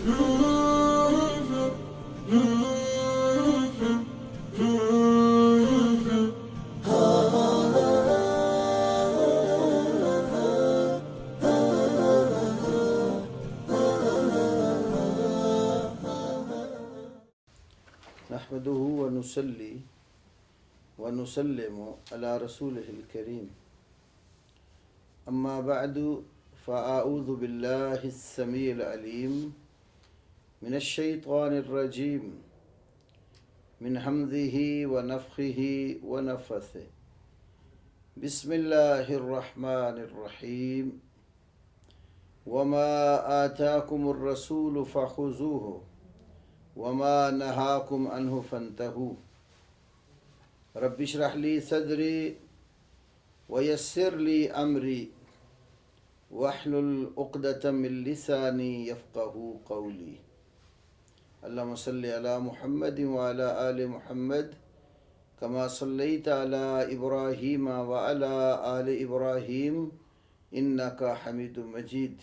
نحمده ونصلي ونسلم على رسوله الكريم أما بعد فأعوذ بالله السميع العليم من الشيطان الرجيم من همزه ونفخه ونفثه بسم الله الرحمن الرحيم وما آتاكم الرسول فخذوه وما نهاكم عنه فانتهوا رب اشرح لي صدري ويسر لي أمري واحلل عقدة من لساني يفقهوا قولي اللهم صل على محمد وعلى آل محمد كما صليت على إبراهيم وعلى آل إبراهيم إنك حميد مجيد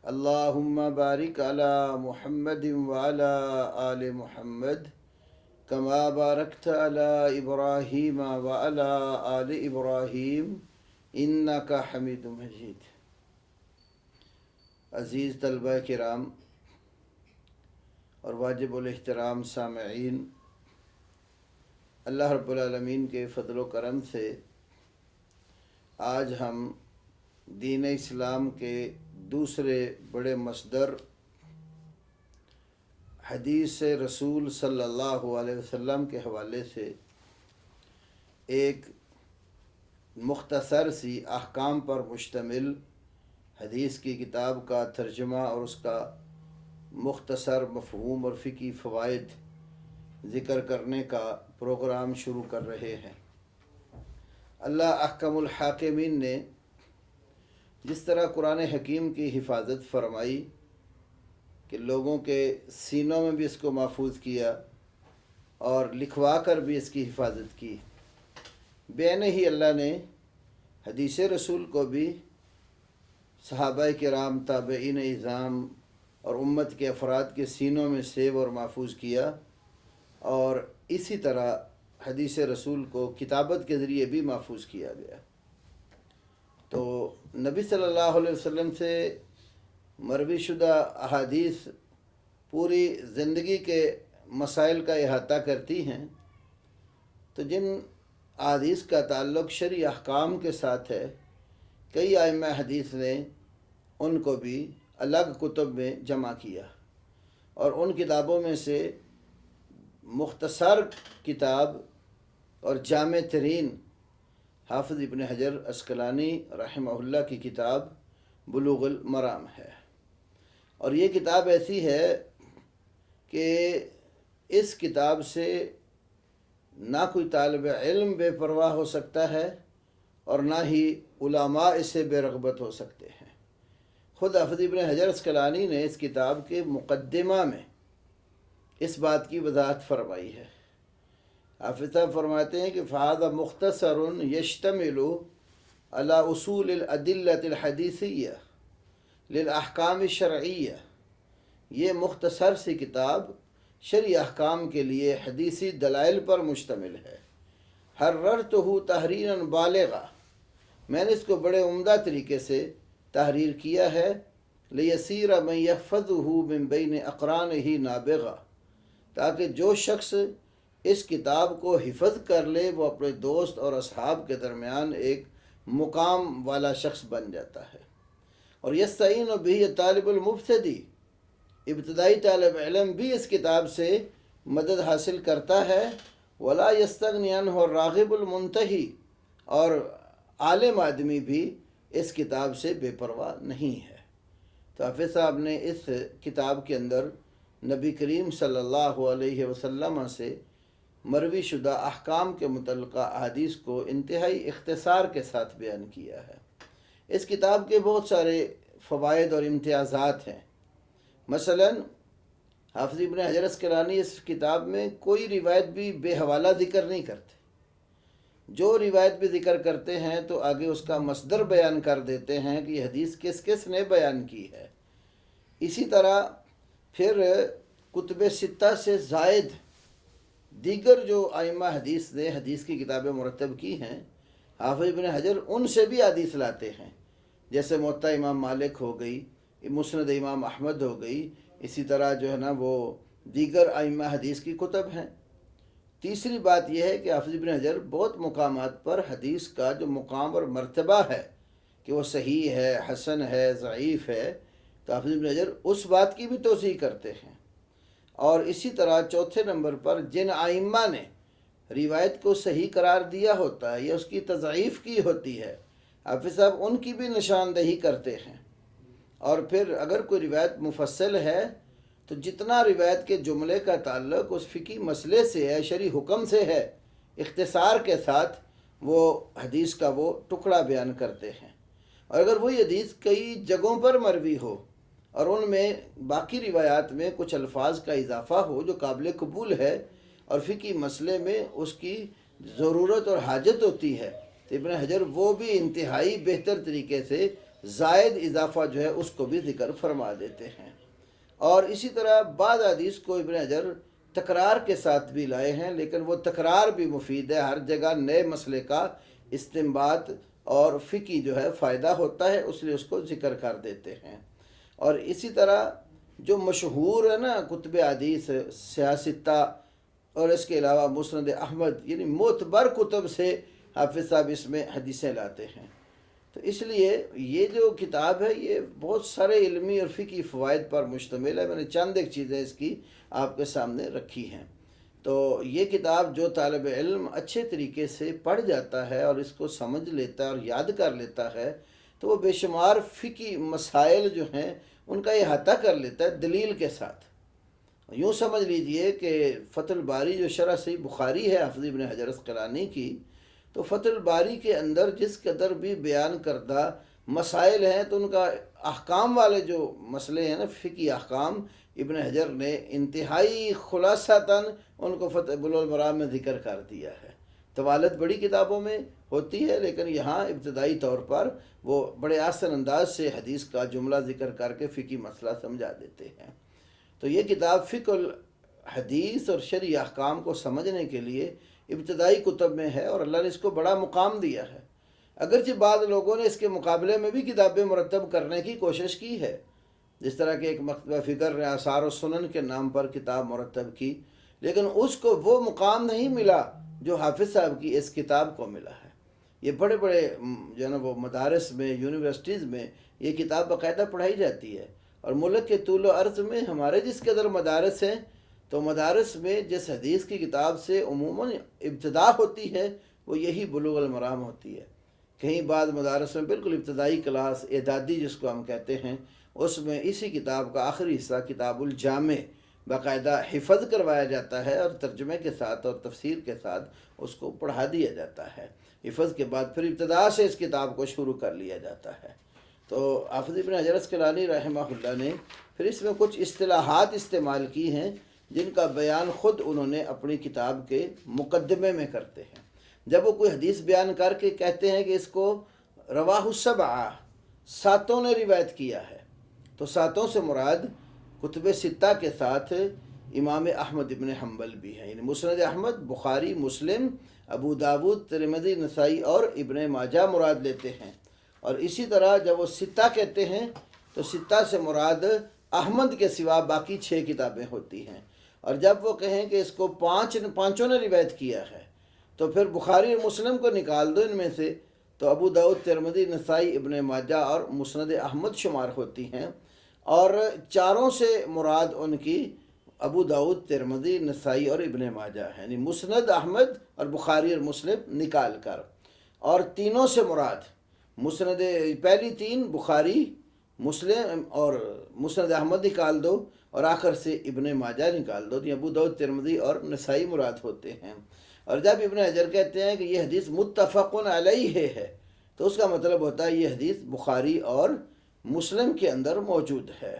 اللهم بارك على محمد وعلى آل محمد كما باركت على إبراهيم وعلى آل إبراهيم إنك حميد مجيد۔ عزیز طلبہ کرام اور واجب الاحترام سامعین، اللہ رب العالمین کے فضل و کرم سے آج ہم دین اسلام کے دوسرے بڑے مصدر حدیث رسول صلی اللہ علیہ وسلم کے حوالے سے ایک مختصر سی احکام پر مشتمل حدیث کی کتاب کا ترجمہ اور اس کا مختصر مفہوم اور فقہی فوائد ذکر کرنے کا پروگرام شروع کر رہے ہیں۔ اللہ احکم الحاکمین نے جس طرح قرآن حکیم کی حفاظت فرمائی کہ لوگوں کے سینوں میں بھی اس کو محفوظ کیا اور لکھوا کر بھی اس کی حفاظت کی، بین ہی اللہ نے حدیث رسول کو بھی صحابہ کرام، تابعین اعظام اور امت کے افراد کے سینوں میں سیو اور محفوظ کیا، اور اسی طرح حدیث رسول کو کتابت کے ذریعے بھی محفوظ کیا گیا۔ تو نبی صلی اللہ علیہ وسلم سے مروی شدہ احادیث پوری زندگی کے مسائل کا احاطہ کرتی ہیں، تو جن احادیث کا تعلق شرعی احکام کے ساتھ ہے، کئی ائمہ حدیث نے ان کو بھی الگ کتب میں جمع کیا، اور ان کتابوں میں سے مختصر کتاب اور جامع ترین حافظ ابن حجر عسقلانی رحمہ اللہ کی کتاب بلوغ المرام ہے۔ اور یہ کتاب ایسی ہے کہ اس کتاب سے نہ کوئی طالب علم بے پرواہ ہو سکتا ہے اور نہ ہی علماء اس سے بے رغبت ہو سکتے ہیں۔ خود حافظ ابن حجر عسقلانی نے اس کتاب کے مقدمہ میں اس بات کی وضاحت فرمائی ہے۔ حافظ صاحب فرماتے ہیں کہ فَهَذَا مُخْتَصَرٌ يَشْتَمِلُ عَلَى أُصُولِ الْأَدِلَّةِ الْحَدِيثِيَّةِ لِلْأَحْكَامِ الشَّرْعِيَّةِ، یہ مختصر سی کتاب شرعی احکام کے لیے حدیثی دلائل پر مشتمل ہے۔ حررتہ تحریراً بالغا، میں نے اس کو بڑے عمدہ طریقے سے تحریر کیا ہے، لیسیر من یحفظہ من بین اقرانہ نابغا، تاکہ جو شخص اس کتاب کو حفظ کر لے وہ اپنے دوست اور اصحاب کے درمیان ایک مقام والا شخص بن جاتا ہے۔ اور یستعین بہ طالب المبتدی، ابتدائی طالب علم بھی اس کتاب سے مدد حاصل کرتا ہے، ولا یستغنی عنہ الراغب المنتہی، اور عالم آدمی بھی اس کتاب سے بے پرواہ نہیں ہے۔ تو حافظ صاحب نے اس کتاب کے اندر نبی کریم صلی اللہ علیہ وسلم سے مروی شدہ احکام کے متعلقہ احادیث کو انتہائی اختصار کے ساتھ بیان کیا ہے۔ اس کتاب کے بہت سارے فوائد اور امتیازات ہیں۔ مثلا حافظ ابن حجر عسقلانی اس کتاب میں کوئی روایت بھی بے حوالہ ذکر نہیں کرتے، جو روایت بھی ذکر کرتے ہیں تو آگے اس کا مصدر بیان کر دیتے ہیں کہ یہ حدیث کس کس نے بیان کی ہے۔ اسی طرح پھر کتب ستہ سے زائد دیگر جو ائمہ حدیث نے حدیث کی کتابیں مرتب کی ہیں، حافظ ابن حجر ان سے بھی حدیث لاتے ہیں، جیسے موطا امام مالک ہو گئی، مسند امام احمد ہو گئی، اسی طرح جو ہے نا وہ دیگر ائمہ حدیث کی کتب ہیں۔ تیسری بات یہ ہے کہ حافظ ابن حجر بہت مقامات پر حدیث کا جو مقام اور مرتبہ ہے کہ وہ صحیح ہے، حسن ہے، ضعیف ہے، تو حافظ ابن حجر اس بات کی بھی توضیح کرتے ہیں۔ اور اسی طرح چوتھے نمبر پر جن ائمہ نے روایت کو صحیح قرار دیا ہوتا ہے یا اس کی تضعیف کی ہوتی ہے، حافظ صاحب ان کی بھی نشاندہی کرتے ہیں۔ اور پھر اگر کوئی روایت مفصل ہے تو جتنا روایت کے جملے کا تعلق اس فقہی مسئلے سے ہے، شرعی حکم سے ہے، اختصار کے ساتھ وہ حدیث کا وہ ٹکڑا بیان کرتے ہیں۔ اور اگر وہی حدیث کئی جگہوں پر مروی ہو اور ان میں باقی روایات میں کچھ الفاظ کا اضافہ ہو جو قابل قبول ہے اور فقہی مسئلے میں اس کی ضرورت اور حاجت ہوتی ہے، تو ابن حجر وہ بھی انتہائی بہتر طریقے سے زائد اضافہ جو ہے اس کو بھی ذکر فرما دیتے ہیں۔ اور اسی طرح بعض حدیث کو ابن حجر تکرار کے ساتھ بھی لائے ہیں، لیکن وہ تکرار بھی مفید ہے، ہر جگہ نئے مسئلے کا استنباط اور فقہی جو ہے فائدہ ہوتا ہے، اس لیے اس کو ذکر کر دیتے ہیں۔ اور اسی طرح جو مشہور ہے نا کتب حدیث سیاستہ اور اس کے علاوہ مسند احمد، یعنی معتبر کتب سے حافظ صاحب اس میں حدیثیں لاتے ہیں۔ تو اس لیے یہ جو کتاب ہے یہ بہت سارے علمی اور فقہی فوائد پر مشتمل ہے۔ میں نے چند ایک چیزیں اس کی آپ کے سامنے رکھی ہیں۔ تو یہ کتاب جو طالب علم اچھے طریقے سے پڑھ جاتا ہے اور اس کو سمجھ لیتا ہے اور یاد کر لیتا ہے تو وہ بے شمار فقہی مسائل جو ہیں ان کا احاطہ کر لیتا ہے دلیل کے ساتھ۔ یوں سمجھ لیجئے کہ فتح الباری جو شرح صحیح بخاری ہے حافظ ابن حجر عسقلانی کی، تو فتح الباری کے اندر جس قدر بھی بیان کردہ مسائل ہیں تو ان کا احکام والے جو مسئلے ہیں نا فقہی احکام، ابن حجر نے انتہائی خلاصتاً ان کو فتح بلوغ المرام میں ذکر کر دیا ہے۔ طوالت بڑی کتابوں میں ہوتی ہے، لیکن یہاں ابتدائی طور پر وہ بڑے آسان انداز سے حدیث کا جملہ ذکر کر کے فقہی مسئلہ سمجھا دیتے ہیں۔ تو یہ کتاب فقہ الحدیث اور شرعی احکام کو سمجھنے کے لیے ابتدائی کتب میں ہے اور اللہ نے اس کو بڑا مقام دیا ہے۔ اگرچہ بعض لوگوں نے اس کے مقابلے میں بھی کتابیں مرتب کرنے کی کوشش کی ہے، جس طرح کہ ایک مکتبہ فکر نے آثار و سنن کے نام پر کتاب مرتب کی، لیکن اس کو وہ مقام نہیں ملا جو حافظ صاحب کی اس کتاب کو ملا ہے۔ یہ بڑے بڑے جو ہے نا وہ مدارس میں، یونیورسٹیز میں یہ کتاب باقاعدہ پڑھائی جاتی ہے، اور ملک کے طول و عرض میں ہمارے جس قدر مدارس ہیں تو مدارس میں جس حدیث کی کتاب سے عموماً ابتدا ہوتی ہے وہ یہی بلوغ المرام ہوتی ہے۔ کہیں بعض مدارس میں بالکل ابتدائی کلاس اعدادی جس کو ہم کہتے ہیں، اس میں اسی کتاب کا آخری حصہ کتاب الجامع باقاعدہ حفظ کروایا جاتا ہے اور ترجمے کے ساتھ اور تفسیر کے ساتھ اس کو پڑھا دیا جاتا ہے۔ حفظ کے بعد پھر ابتدا سے اس کتاب کو شروع کر لیا جاتا ہے۔ تو حافظ ابن حجر عسقلانی رحمہ اللہ نے پھر اس میں کچھ اصطلاحات استعمال کی ہیں جن کا بیان خود انہوں نے اپنی کتاب کے مقدمے میں کرتے ہیں۔ جب وہ کوئی حدیث بیان کر کے کہتے ہیں کہ اس کو رواہ السبعہ، ساتوں نے روایت کیا ہے، تو ساتوں سے مراد کتب ستہ کے ساتھ امام احمد ابن حنبل بھی ہیں، یعنی مسند احمد، بخاری، مسلم، ابو داود، ترمذی، نسائی اور ابن ماجہ مراد لیتے ہیں۔ اور اسی طرح جب وہ ستہ کہتے ہیں تو ستہ سے مراد احمد کے سوا باقی 6 کتابیں ہوتی ہیں، اور جب وہ کہیں کہ اس کو پانچوں نے روایت کیا ہے تو پھر بخاری اور مسلم کو نکال دو ان میں سے، تو ابو داؤد، ترمذی، نسائی، ابن ماجہ اور مسند احمد شمار ہوتی ہیں، اور 4 سے مراد ان کی ابو داؤد، ترمذی، نسائی اور ابن ماجہ ہے، یعنی مسند احمد اور بخاری اور مسلم نکال کر، اور 3 سے مراد مسند پہلی 3 بخاری، مسلم اور مسند احمد نکال دو، اور آخر سے ابن ماجہ نکال دو، ابو داؤد، ترمذی اور نسائی مراد ہوتے ہیں۔ اور جب ابن حجر کہتے ہیں کہ یہ حدیث متفق علیہ ہے تو اس کا مطلب ہوتا ہے یہ حدیث بخاری اور مسلم کے اندر موجود ہے۔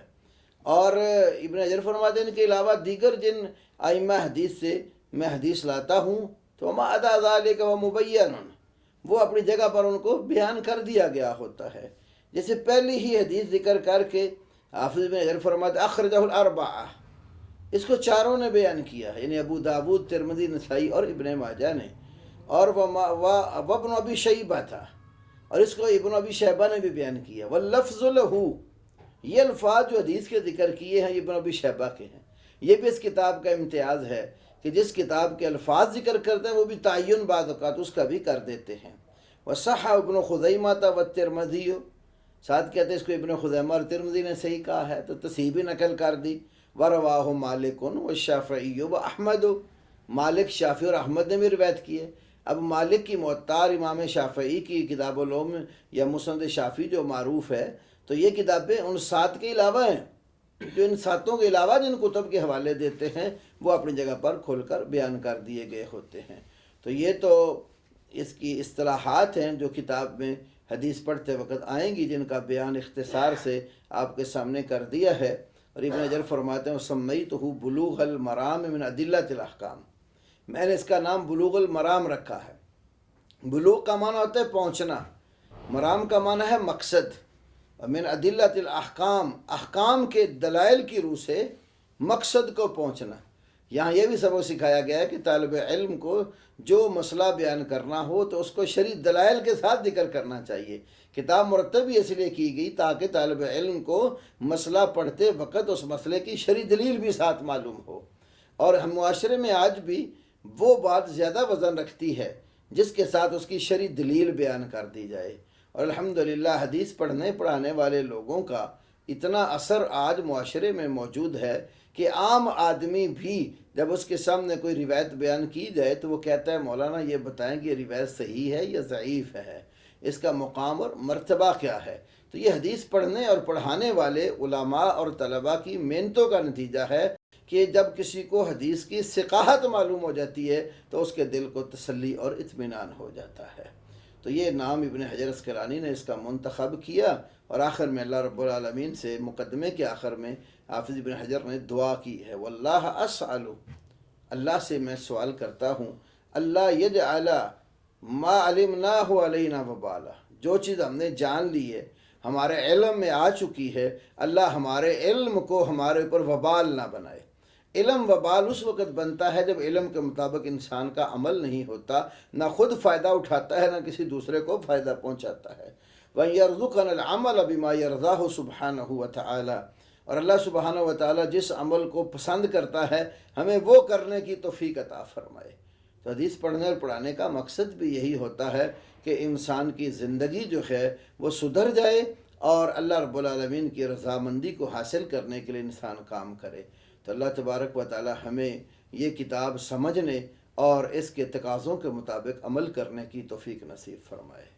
اور ابن حجر فرماتے ہیں ان کے علاوہ دیگر جن ائمہ حدیث سے میں حدیث لاتا ہوں تو ما عدا ذلک ومبین، وہ اپنی جگہ پر ان کو بیان کر دیا گیا ہوتا ہے۔ جیسے پہلی ہی حدیث ذکر کر کے حافظ ابن حجر فرماتے اخرجہ الاربعہ، اس کو چاروں نے بیان کیا، یعنی ابو داود، ترمذی، نسائی اور ابن ماجہ نے، اور ابن ابی شیبہ تھا، اور اس کو ابن ابی شیبہ نے بھی بیان کیا۔ واللفظ لہ، یہ الفاظ جو حدیث کے ذکر کیے ہیں یہ ابن ابی شیبہ کے ہیں۔ یہ بھی اس کتاب کا امتیاز ہے کہ جس کتاب کے الفاظ ذکر کرتے ہیں وہ بھی تعین بعض اوقات اس کا بھی کر دیتے ہیں۔ وصح ابن خزیمہ والترمذی، ساتھ کہتے ہیں اس کو ابن خزیمہ اور ترمذی نے صحیح کہا ہے تو تصحیح بھی نقل کر دی۔ ورواہ مالک والشافعی واحمد، مالک، شافعی اور احمد نے بھی روایت کی ہے۔ اب مالک کی موطا، امام شافعی کی کتاب العلوم یا مسند شافعی جو معروف ہے، تو یہ کتابیں ان 7 کے علاوہ ہیں، جو ان 7 کے علاوہ جن کتب کے حوالے دیتے ہیں وہ اپنی جگہ پر کھول کر بیان کر دیے گئے ہوتے ہیں۔ تو یہ تو اس کی اصطلاحات ہیں جو کتاب میں حدیث پڑھتے وقت آئیں گی، جن کا بیان اختصار سے آپ کے سامنے کر دیا ہے۔ اور ابن حجر فرماتے ہیں سمیتہ بلوغ المرام من ادلۃ الاحکام، میں نے اس کا نام بلوغ المرام رکھا ہے۔ بلوغ کا معنی ہوتا ہے پہنچنا، مرام کا معنی ہے مقصد، اور من ادلۃ الاحکام، احکام کے دلائل کی روح سے مقصد کو پہنچنا۔ یہاں یہ بھی سبق سکھایا گیا ہے کہ طالب علم کو جو مسئلہ بیان کرنا ہو تو اس کو شرعی دلائل کے ساتھ ذکر کرنا چاہیے۔ کتاب مرتب ہی اس لیے کی گئی تاکہ طالب علم کو مسئلہ پڑھتے وقت اس مسئلے کی شرعی دلیل بھی ساتھ معلوم ہو۔ اور ہم معاشرے میں آج بھی وہ بات زیادہ وزن رکھتی ہے جس کے ساتھ اس کی شرعی دلیل بیان کر دی جائے، اور الحمدللہ حدیث پڑھنے پڑھانے والے لوگوں کا اتنا اثر آج معاشرے میں موجود ہے کہ عام آدمی بھی جب اس کے سامنے کوئی روایت بیان کی جائے تو وہ کہتا ہے مولانا یہ بتائیں کہ یہ روایت صحیح ہے یا ضعیف ہے، اس کا مقام اور مرتبہ کیا ہے۔ تو یہ حدیث پڑھنے اور پڑھانے والے علماء اور طلباء کی محنتوں کا نتیجہ ہے کہ جب کسی کو حدیث کی ثقاہت معلوم ہو جاتی ہے تو اس کے دل کو تسلی اور اطمینان ہو جاتا ہے۔ تو یہ نام ابن حجر اسقلانی نے اس کا منتخب کیا، اور آخر میں اللہ رب العالمین سے مقدمے کے آخر میں حافظ ابن حجر نے دعا کی ہے، واللہ اسأل، اللہ سے میں سوال کرتا ہوں، اللہ یجعل ما علمناہ علینا وبالا، جو چیز ہم نے جان لی ہے، ہمارے علم میں آ چکی ہے، اللہ ہمارے علم کو ہمارے اوپر وبال نہ بنائے۔ علم وبال اس وقت بنتا ہے جب علم کے مطابق انسان کا عمل نہیں ہوتا، نہ خود فائدہ اٹھاتا ہے نہ کسی دوسرے کو فائدہ پہنچاتا ہے۔ وَيَرْزُقَنَا الْعَمَلَ بِمَا يَرْضَاهُ سُبْحَانَهُ وَتَعَالَى، اور اللہ سبحانہ وتعالیٰ جس عمل کو پسند کرتا ہے ہمیں وہ کرنے کی توفیق عطا فرمائے۔ تو حدیث پڑھنے اور پڑھانے کا مقصد بھی یہی ہوتا ہے کہ انسان کی زندگی جو ہے وہ سدھر جائے اور اللہ رب العالمین کی رضامندی کو حاصل کرنے کے لیے انسان کام کرے۔ تو اللہ تبارک و تعالی ہمیں یہ کتاب سمجھنے اور اس کے تقاضوں کے مطابق عمل کرنے کی توفیق نصیب فرمائے۔